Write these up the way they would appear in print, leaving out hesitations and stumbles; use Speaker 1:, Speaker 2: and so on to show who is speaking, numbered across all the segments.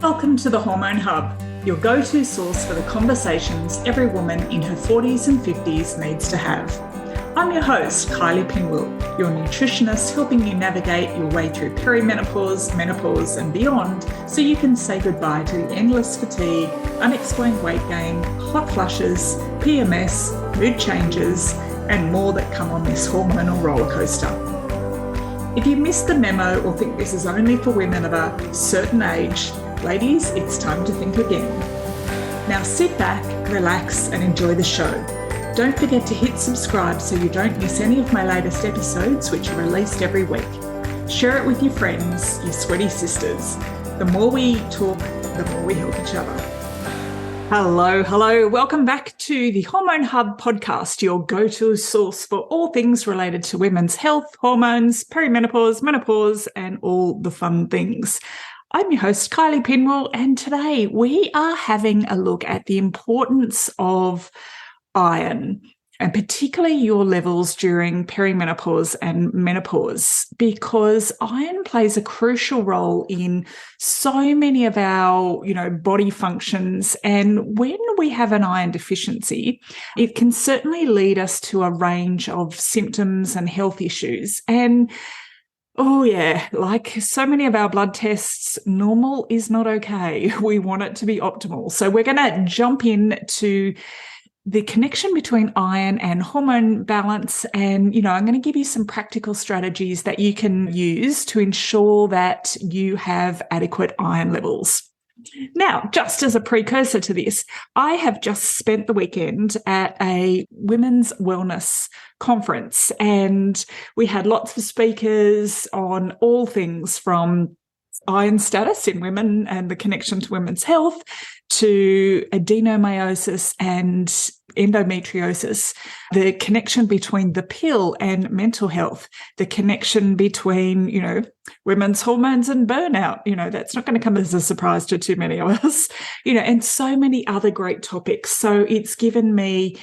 Speaker 1: Welcome to the Hormone Hub, your go-to source for the conversations every woman in her 40s and 50s needs to have. I'm your host, Kylie Pinwell, your nutritionist helping you navigate your way through perimenopause, menopause and beyond so you can say goodbye to the endless fatigue, unexplained weight gain, hot flushes, PMS, mood changes and more that come on this hormonal roller coaster. If you missed the memo or think this is only for women of a certain age, ladies, it's time to think again. Now sit back, relax, and enjoy the show. Don't forget to hit subscribe so you don't miss any of my latest episodes, which are released every week. Share it with your friends, your sweaty sisters. The more we talk, the more we help each other. Hello. Welcome back to the Hormone Hub podcast, your go-to source for all things related to women's health, hormones, perimenopause, menopause, and all the fun things. I'm your host, Kylie Pinwell, and today we are having a look at the importance of iron, and particularly your levels during perimenopause and menopause, because iron plays a crucial role in so many of our, body functions. And when we have an iron deficiency, it can certainly lead us to a range of symptoms and health issues. And oh, yeah, like so many of our blood tests, normal is not okay. We want it to be optimal. So we're going to jump into the connection between iron and hormone balance. And, I'm going to give you some practical strategies that you can use to ensure that you have adequate iron levels. Now, just as a precursor to this, I have just spent the weekend at a women's wellness conference, and we had lots of speakers on all things from iron status in women and the connection to women's health to adenomyosis and endometriosis, the connection between the pill and mental health, the connection between, women's hormones and burnout. That's not going to come as a surprise to too many of us, and so many other great topics. So it's given me,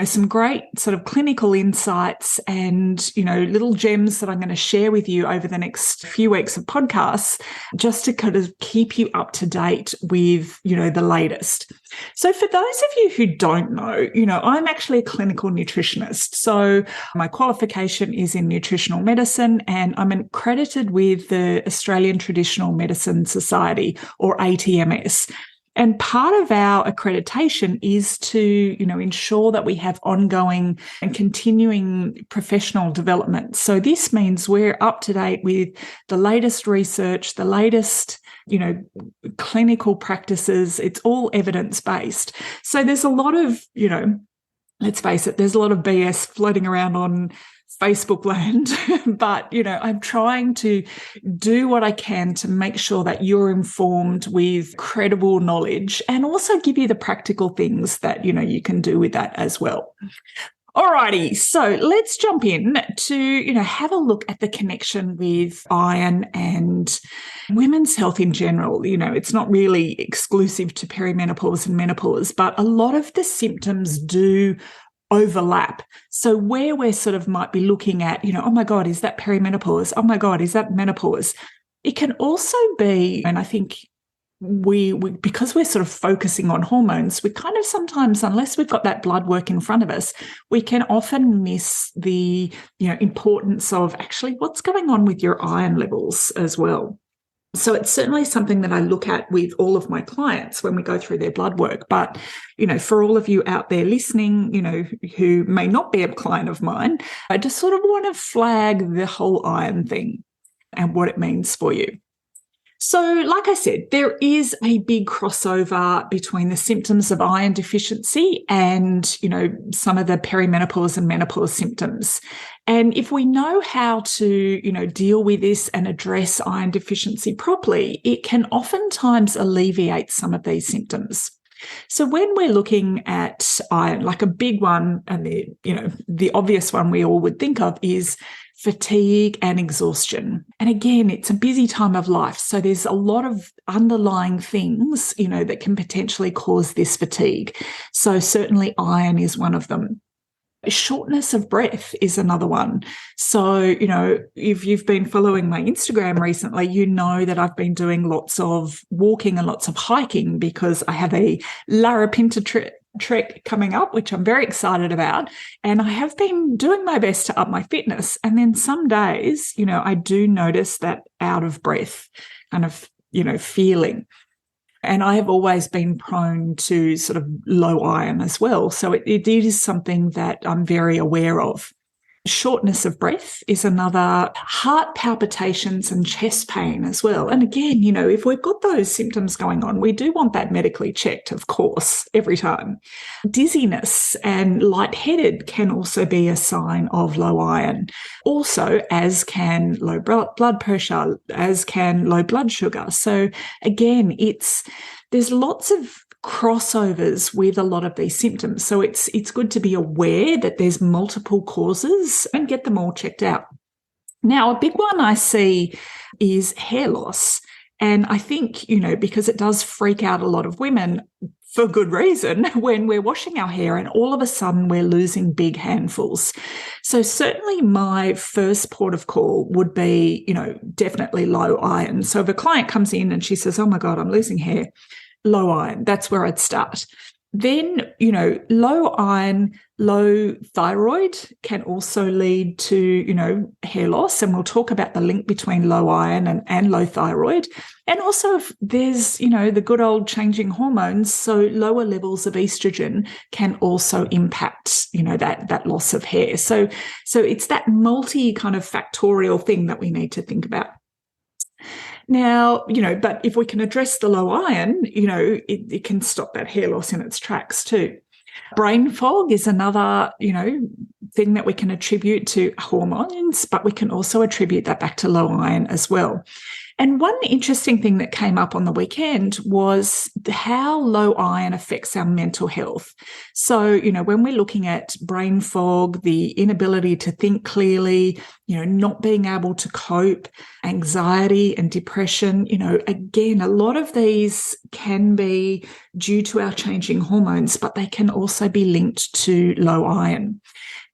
Speaker 1: some great sort of clinical insights and, little gems that I'm going to share with you over the next few weeks of podcasts, just to kind of keep you up to date with, the latest. So for those of you who don't know, I'm actually a clinical nutritionist. So my qualification is in nutritional medicine, and I'm accredited with the Australian Traditional Medicine Society, or ATMS. And part of our accreditation is to, ensure that we have ongoing and continuing professional development. So this means we're up to date with the latest research, the latest, clinical practices. It's all evidence-based. So there's a lot of, let's face it, there's a lot of BS floating around on Facebook land, but, I'm trying to do what I can to make sure that you're informed with credible knowledge and also give you the practical things that, you can do with that as well. Alrighty, so let's jump in to, have a look at the connection with iron and women's health in general. It's not really exclusive to perimenopause and menopause, but a lot of the symptoms do overlap. So where we're sort of might be looking at, oh my God, is that perimenopause? Oh my God, is that menopause? It can also be, and I think we because we're sort of focusing on hormones, we kind of sometimes, unless we've got that blood work in front of us, we can often miss the, importance of actually what's going on with your iron levels as well. So it's certainly something that I look at with all of my clients when we go through their blood work. But, for all of you out there listening, who may not be a client of mine, I just sort of want to flag the whole iron thing and what it means for you. So like I said, there is a big crossover between the symptoms of iron deficiency and, some of the perimenopause and menopause symptoms. And if we know how to, deal with this and address iron deficiency properly, it can oftentimes alleviate some of these symptoms. So when we're looking at iron, like a big one, and the obvious one we all would think of is fatigue and exhaustion. And again, it's a busy time of life. So there's a lot of underlying things, that can potentially cause this fatigue. So certainly iron is one of them. Shortness of breath is another one. So, if you've been following my Instagram recently, you know that I've been doing lots of walking and lots of hiking because I have a Larapinta trek coming up, which I'm very excited about. And I have been doing my best to up my fitness. And then some days, I do notice that out of breath kind of, feeling. And I have always been prone to sort of low iron as well. So it is something that I'm very aware of. Shortness of breath is another. Heart palpitations and chest pain as well. And again, if we've got those symptoms going on, we do want that medically checked, of course, every time. Dizziness and lightheaded can also be a sign of low iron. Also, as can low blood pressure, as can low blood sugar. So again, there's lots of crossovers with a lot of these symptoms. So it's good to be aware that there's multiple causes and get them all checked out. Now, a big one I see is hair loss. And I think, because it does freak out a lot of women for good reason when we're washing our hair and all of a sudden we're losing big handfuls. So certainly my first port of call would be, definitely low iron. So if a client comes in and she says, oh my God, I'm losing hair, low iron, that's where I'd start. Then, low iron, low thyroid can also lead to, hair loss. And we'll talk about the link between low iron and low thyroid. And also if there's, the good old changing hormones. So lower levels of estrogen can also impact, that loss of hair. So it's that multi kind of factorial thing that we need to think about. Now, but if we can address the low iron, it can stop that hair loss in its tracks too. Brain fog is another, thing that we can attribute to hormones, but we can also attribute that back to low iron as well. And one interesting thing that came up on the weekend was how low iron affects our mental health. So, when we're looking at brain fog, the inability to think clearly, not being able to cope, anxiety and depression, again, a lot of these can be due to our changing hormones, but they can also be linked to low iron.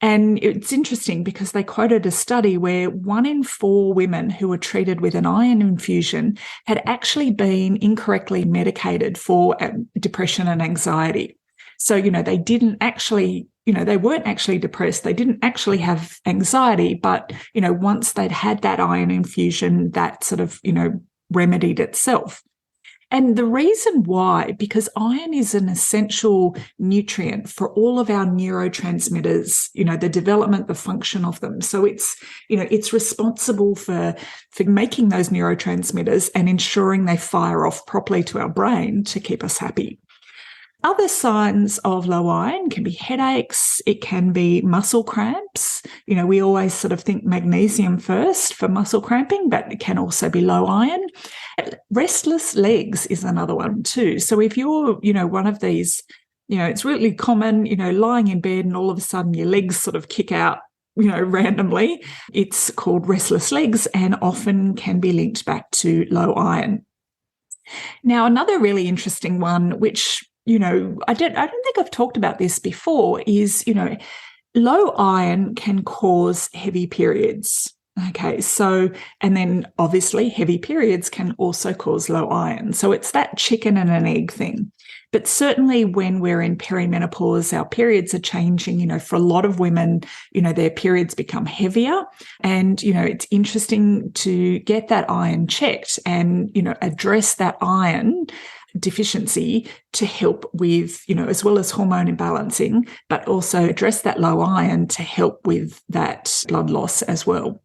Speaker 1: And it's interesting because they quoted a study where 1 in 4 women who were treated with an iron infusion had actually been incorrectly medicated for depression and anxiety. So, they didn't actually, they weren't actually depressed. They didn't actually have anxiety, but, once they'd had that iron infusion, that sort of, remedied itself. And the reason why, because iron is an essential nutrient for all of our neurotransmitters, the development, the function of them. So it's responsible for making those neurotransmitters and ensuring they fire off properly to our brain to keep us happy. Other signs of low iron can be headaches. It can be muscle cramps. We always sort of think magnesium first for muscle cramping, but it can also be low iron. Restless legs is another one too. So if you're, one of these, it's really common, lying in bed and all of a sudden your legs sort of kick out, randomly. It's called restless legs and often can be linked back to low iron. Now, another really interesting one, which I don't think I've talked about this before, is, low iron can cause heavy periods. Okay, so, and then obviously heavy periods can also cause low iron. So it's that chicken and an egg thing. But certainly when we're in perimenopause, our periods are changing. For a lot of women, their periods become heavier. And, it's interesting to get that iron checked and, address that iron deficiency to help with, as well as hormone imbalancing, but also address that low iron to help with that blood loss as well.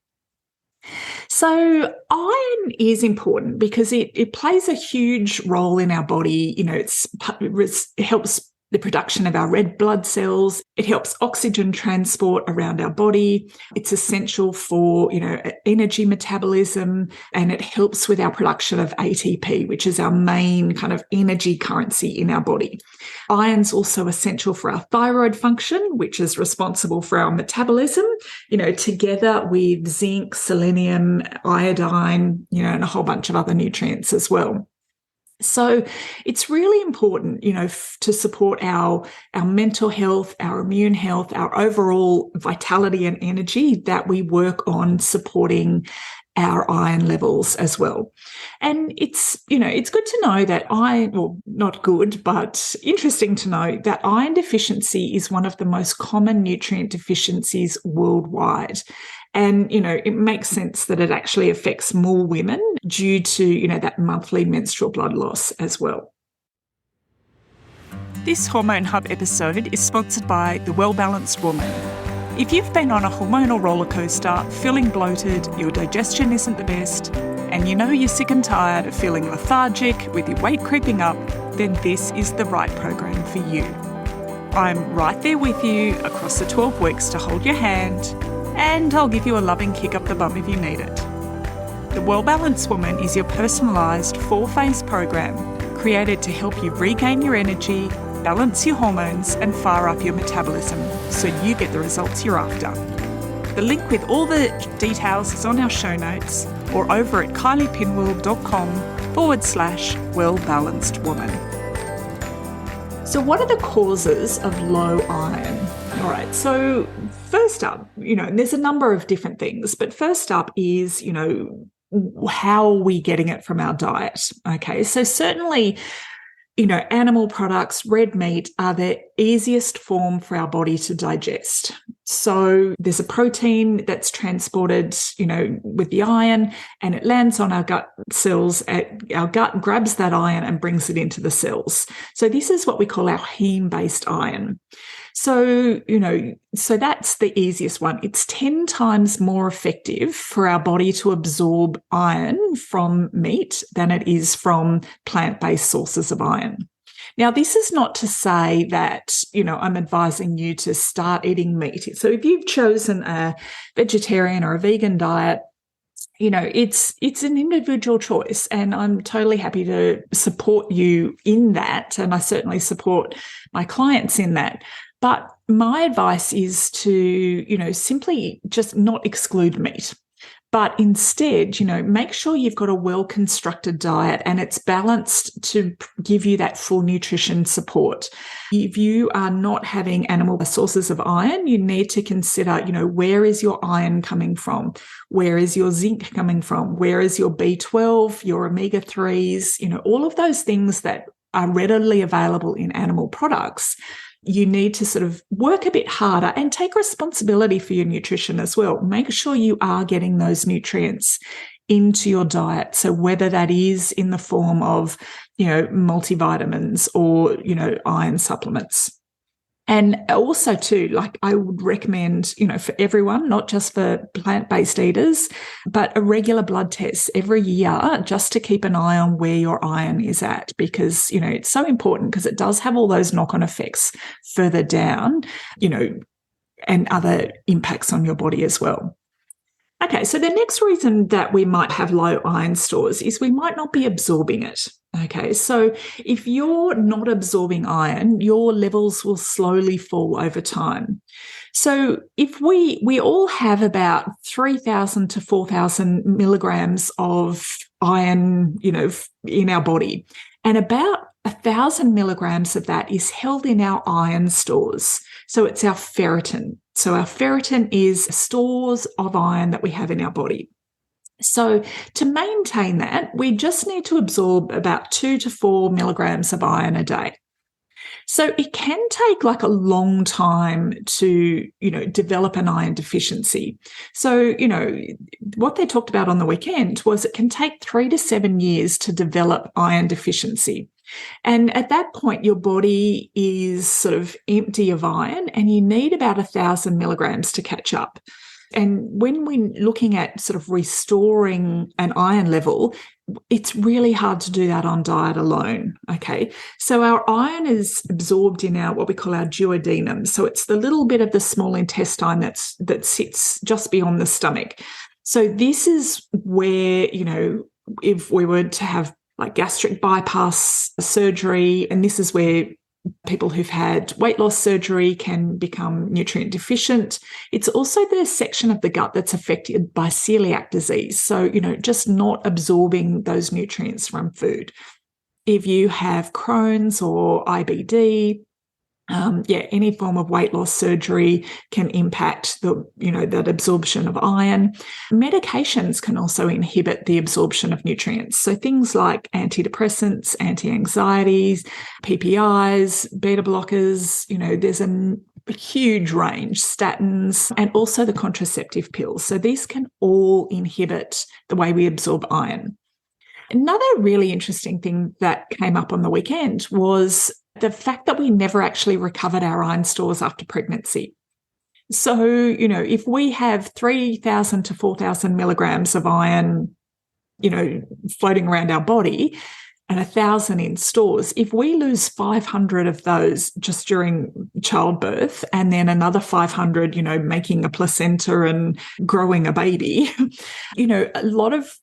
Speaker 1: So iron is important because it plays a huge role in our body. It helps the production of our red blood cells. It helps oxygen transport around our body. It's essential for, energy metabolism, and it helps with our production of ATP, which is our main kind of energy currency in our body. Iron's also essential for our thyroid function, which is responsible for our metabolism, together with zinc, selenium, iodine, and a whole bunch of other nutrients as well. So it's really important, to support our mental health, our immune health, our overall vitality and energy, that we work on supporting our iron levels as well. And it's good to know that not good, but interesting to know that iron deficiency is one of the most common nutrient deficiencies worldwide. And, it makes sense that it actually affects more women due to, that monthly menstrual blood loss as well. This Hormone Hub episode is sponsored by The Well-Balanced Woman. If you've been on a hormonal roller coaster, feeling bloated, your digestion isn't the best, and you're sick and tired of feeling lethargic with your weight creeping up, then this is the right program for you. I'm right there with you across the 12 weeks to hold your hand, and I'll give you a loving kick up the bum if you need it. The Well-Balanced Woman is your personalised 4-phase program created to help you regain your energy, balance your hormones and fire up your metabolism so you get the results you're after. The link with all the details is on our show notes or over at kyliepinwell.com/well-balanced-woman. So what are the causes of low iron? All right, so first up, and there's a number of different things, but first up is, how are we getting it from our diet? Okay, so certainly, animal products, red meat are the easiest form for our body to digest. So there's a protein that's transported, with the iron, and it lands on our gut cells. Our gut grabs that iron and brings it into the cells. So this is what we call our heme-based iron. So, so that's the easiest one. It's 10 times more effective for our body to absorb iron from meat than it is from plant-based sources of iron. Now, this is not to say that, I'm advising you to start eating meat. So if you've chosen a vegetarian or a vegan diet, it's an individual choice, and I'm totally happy to support you in that. And I certainly support my clients in that. But my advice is to, simply just not exclude meat, but instead, make sure you've got a well-constructed diet and it's balanced to give you that full nutrition support. If you are not having animal sources of iron, you need to consider, where is your iron coming from? Where is your zinc coming from? Where is your B12, your omega-3s, all of those things that are readily available in animal products. You need to sort of work a bit harder and take responsibility for your nutrition as well. Make sure you are getting those nutrients into your diet. So whether that is in the form of, multivitamins or, iron supplements. And also too, I would recommend, for everyone, not just for plant-based eaters, but a regular blood test every year just to keep an eye on where your iron is at, because, it's so important because it does have all those knock-on effects further down, and other impacts on your body as well. Okay, so the next reason that we might have low iron stores is we might not be absorbing it. Okay, so if you're not absorbing iron, your levels will slowly fall over time. So if we all have about 3,000 to 4,000 milligrams of iron, in our body, and about 1,000 milligrams of that is held in our iron stores. So it's our ferritin. So our ferritin is stores of iron that we have in our body. So to maintain that, we just need to absorb about 2 to 4 milligrams of iron a day. So it can take a long time to, develop an iron deficiency. So, what they talked about on the weekend was it can take 3 to 7 years to develop iron deficiency. And at that point, your body is sort of empty of iron and you need about 1,000 milligrams to catch up. And when we're looking at sort of restoring an iron level, it's really hard to do that on diet alone, okay? So our iron is absorbed in what we call our duodenum. So it's the little bit of the small intestine that sits just beyond the stomach. So this is where, if we were to have gastric bypass surgery, and this is where people who've had weight loss surgery can become nutrient deficient. It's also the section of the gut that's affected by celiac disease. So, just not absorbing those nutrients from food. If you have Crohn's or IBD, any form of weight loss surgery can impact that absorption of iron. Medications can also inhibit the absorption of nutrients. So things like antidepressants, anti-anxieties, PPIs, beta blockers, there's a huge range, statins, and also the contraceptive pills. So these can all inhibit the way we absorb iron. Another really interesting thing that came up on the weekend was the fact that we never actually recovered our iron stores after pregnancy. So, if we have 3,000 to 4,000 milligrams of iron, floating around our body and 1,000 in stores, if we lose 500 of those just during childbirth and then another 500, making a placenta and growing a baby, a lot of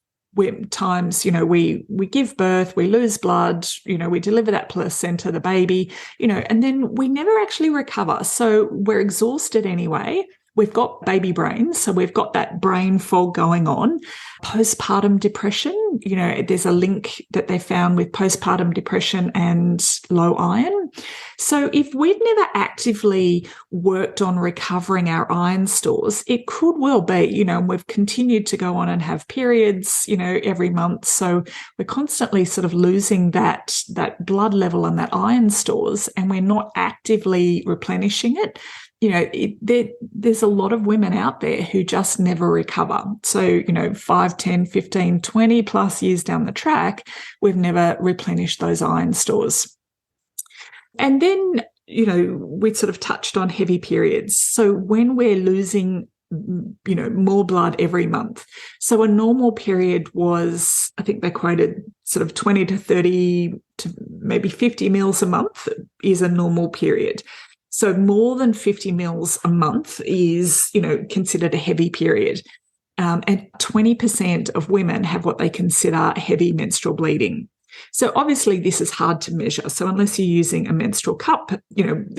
Speaker 1: times, we give birth, we lose blood, we deliver that placenta, the baby, and then we never actually recover. So we're exhausted anyway. We've got baby brains, so we've got that brain fog going on. Postpartum depression, there's a link that they found with postpartum depression and low iron. So if we've never actively worked on recovering our iron stores, it could well be, and we've continued to go on and have periods, every month. So we're constantly sort of losing that blood level and that iron stores, and we're not actively replenishing it. There's a lot of women out there who just never recover. So, 5, 10, 15, 20 plus years down the track, we've never replenished those iron stores. And then, we sort of touched on heavy periods. So when we're losing, more blood every month. So a normal period was, I think they quoted sort of 20 to 30 to maybe 50 mils a month is a normal period. So more than 50 mils a month is, considered a heavy period. And 20% of women have what they consider heavy menstrual bleeding. So obviously this is hard to measure. So unless you're using a menstrual cup,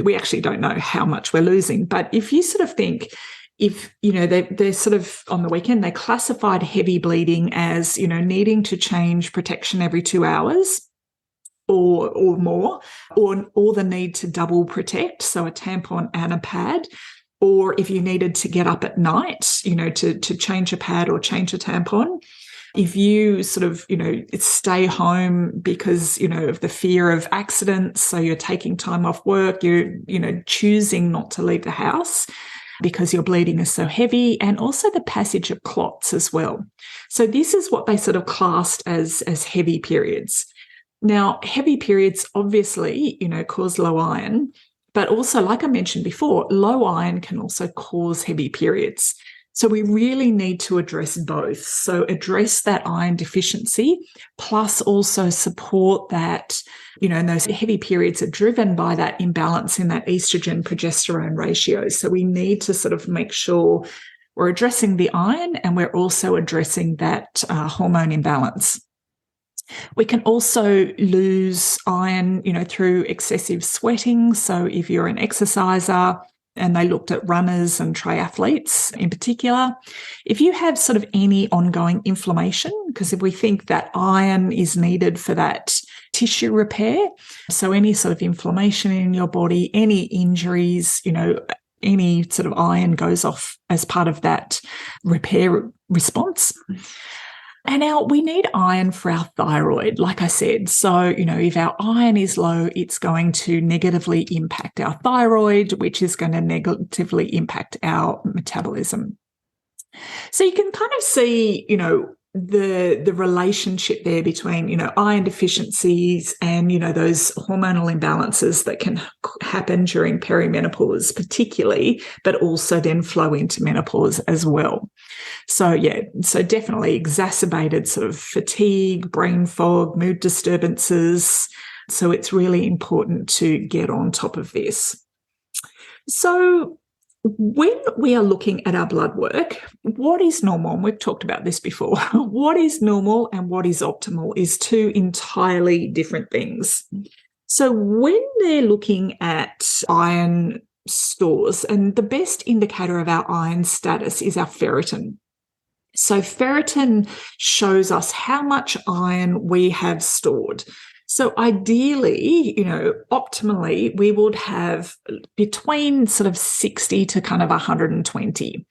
Speaker 1: we actually don't know how much we're losing. But if you sort of think, they're sort of on the weekend, they classified heavy bleeding as, needing to change protection every 2 hours. Or more, or the need to double protect, so a tampon and a pad, or if you needed to get up at night, to change a pad or change a tampon. If you sort of, stay home because, of the fear of accidents, so you're taking time off work, you're, choosing not to leave the house because your bleeding is so heavy, and also the passage of clots as well. So this is what they sort of classed as heavy periods. Now, heavy periods obviously, cause low iron, but also, like I mentioned before, low iron can also cause heavy periods. So we really need to address both. So address that iron deficiency, plus also support that, and those heavy periods are driven by that imbalance in that estrogen-progesterone ratio. So we need to sort of make sure we're addressing the iron and we're also addressing that hormone imbalance. We can also lose iron, through excessive sweating. So if you're an exerciser, and they looked at runners and triathletes in particular, if you have sort of any ongoing inflammation, because if we think that iron is needed for that tissue repair, so any sort of inflammation in your body, any injuries, any sort of iron goes off as part of that repair response. And now we need iron for our thyroid, like I said. So, if our iron is low, it's going to negatively impact our thyroid, which is going to negatively impact our metabolism. So you can kind of see, the relationship there between, iron deficiencies and, those hormonal imbalances that can happen during perimenopause particularly, but also then flow into menopause as well. So definitely exacerbated sort of fatigue, brain fog, mood disturbances. So it's really important to get on top of this. So when we are looking at our blood work, what is normal? And we've talked about this before. What is normal and what is optimal is two entirely different things. So when they're looking at iron stores, and the best indicator of our iron status is our ferritin. So ferritin shows us how much iron we have stored. So ideally, optimally, we would have between sort of 60 to kind of 120.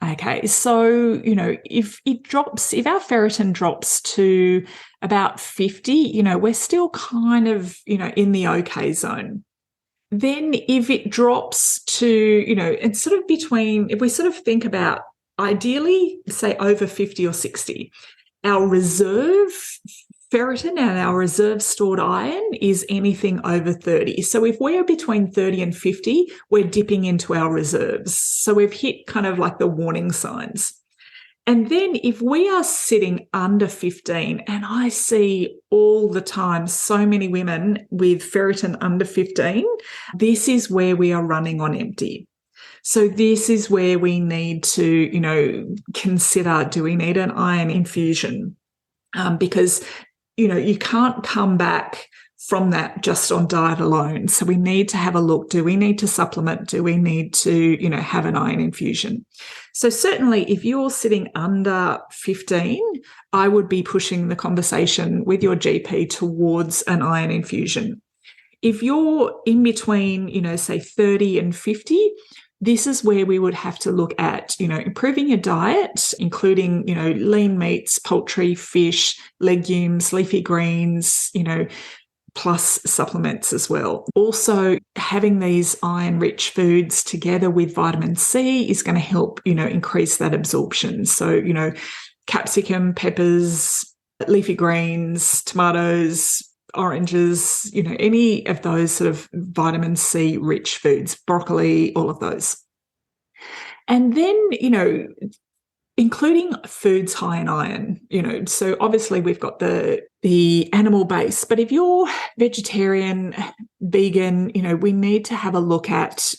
Speaker 1: Okay, so, if our ferritin drops to about 50, we're still kind of, in the okay zone. Then if it drops to, it's sort of between, if we sort of think about ideally, say over 50 or 60, our reserve ferritin and our reserve stored iron is anything over 30. So if we're between 30 and 50, we're dipping into our reserves. So we've hit kind of like the warning signs. And then if we are sitting under 15, and I see all the time so many women with ferritin under 15, this is where we are running on empty. So this is where we need to, consider, do we need an iron infusion? Because you can't come back from that just on diet alone. So we need to have a look. Do we need to supplement? Do we need to, have an iron infusion? So certainly if you're sitting under 15, I would be pushing the conversation with your GP towards an iron infusion. If you're in between, say 30 and 50, this is where we would have to look at, improving your diet, including, lean meats, poultry, fish, legumes, leafy greens, plus supplements as well. Also, having these iron-rich foods together with vitamin C is going to help, increase that absorption. So, capsicum, peppers, leafy greens, tomatoes, oranges, any of those sort of vitamin C rich foods, broccoli, all of those. And then, including foods high in iron, so obviously we've got the animal base, but if you're vegetarian, vegan, we need to have a look at,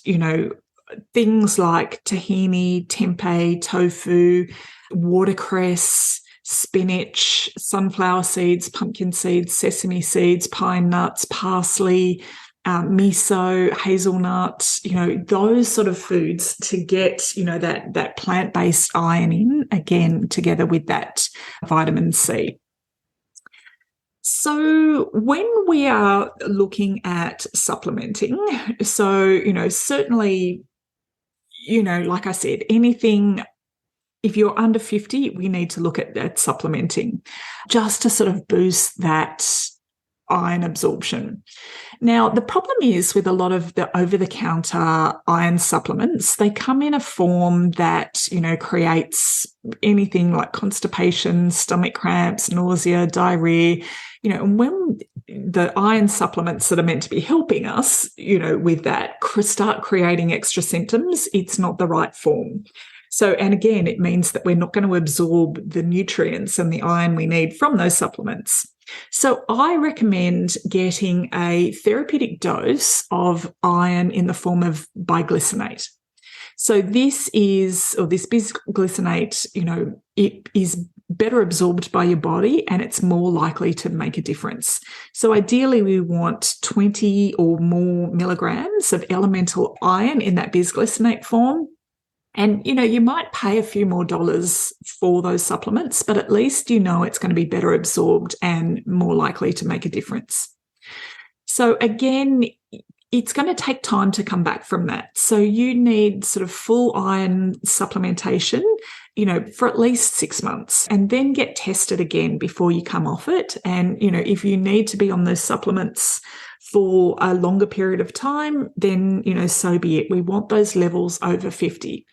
Speaker 1: things like tahini, tempeh, tofu, watercress, spinach, sunflower seeds, pumpkin seeds, sesame seeds, pine nuts, parsley, miso, hazelnut, those sort of foods to get, that plant-based iron in, again, together with that vitamin C. So when we are looking at supplementing, so, certainly, like I said, anything. If you're under 50, we need to look at supplementing just to sort of boost that iron absorption. Now, the problem is with a lot of the over-the-counter iron supplements, they come in a form that, creates anything like constipation, stomach cramps, nausea, diarrhea, and when the iron supplements that are meant to be helping us, with that start creating extra symptoms, it's not the right form. So, and again, it means that we're not going to absorb the nutrients and the iron we need from those supplements. So I recommend getting a therapeutic dose of iron in the form of biglycinate. So this bisglycinate, it is better absorbed by your body and it's more likely to make a difference. So ideally we want 20 or more milligrams of elemental iron in that bisglycinate form. And, you might pay a few more dollars for those supplements, but at least it's going to be better absorbed and more likely to make a difference. So again, it's going to take time to come back from that. So you need sort of full iron supplementation, for at least 6 months, and then get tested again before you come off it. And, if you need to be on those supplements for a longer period of time, then, so be it. We want those levels over 50.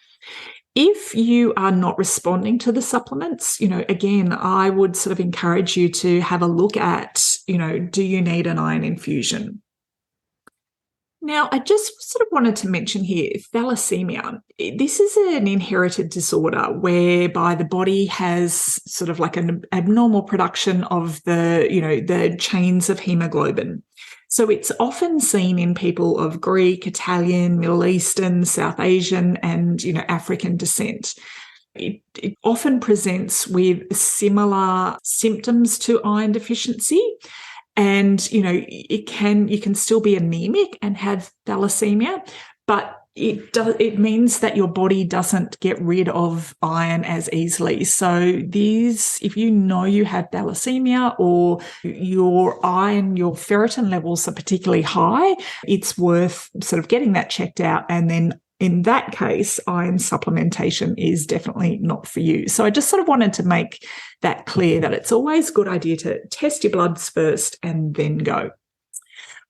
Speaker 1: If you are not responding to the supplements, again, I would sort of encourage you to have a look at, do you need an iron infusion? Now, I just sort of wanted to mention here, thalassemia. This is an inherited disorder whereby the body has sort of like an abnormal production of the chains of hemoglobin. So it's often seen in people of Greek, Italian, Middle Eastern, South Asian, and, African descent. It often presents with similar symptoms to iron deficiency. And, you can still be anemic and have thalassemia, but It means that your body doesn't get rid of iron as easily. So if you know you have thalassemia or your iron, your ferritin levels are particularly high, it's worth sort of getting that checked out. And then in that case, iron supplementation is definitely not for you. So I just sort of wanted to make that clear, that it's always a good idea to test your bloods first and then go.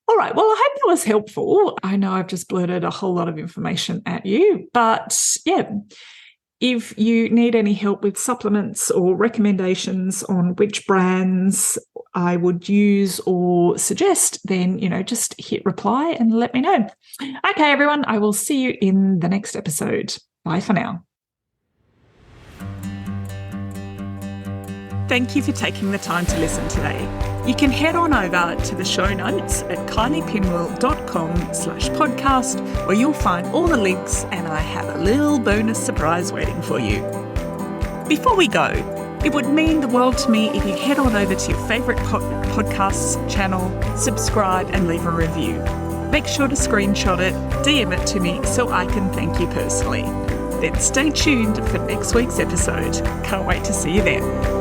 Speaker 1: All right. Well, I hope that was helpful. I know I've just blurted a whole lot of information at you, but yeah, if you need any help with supplements or recommendations on which brands I would use or suggest, then, just hit reply and let me know. Okay, everyone, I will see you in the next episode. Bye for now. Thank you for taking the time to listen today. You can head on over to the show notes at kyliepinwell.com/podcast, where you'll find all the links, and I have a little bonus surprise waiting for you. Before we go, it would mean the world to me if you head on over to your favourite podcasts channel, subscribe and leave a review. Make sure to screenshot it, DM it to me so I can thank you personally. Then stay tuned for next week's episode. Can't wait to see you then.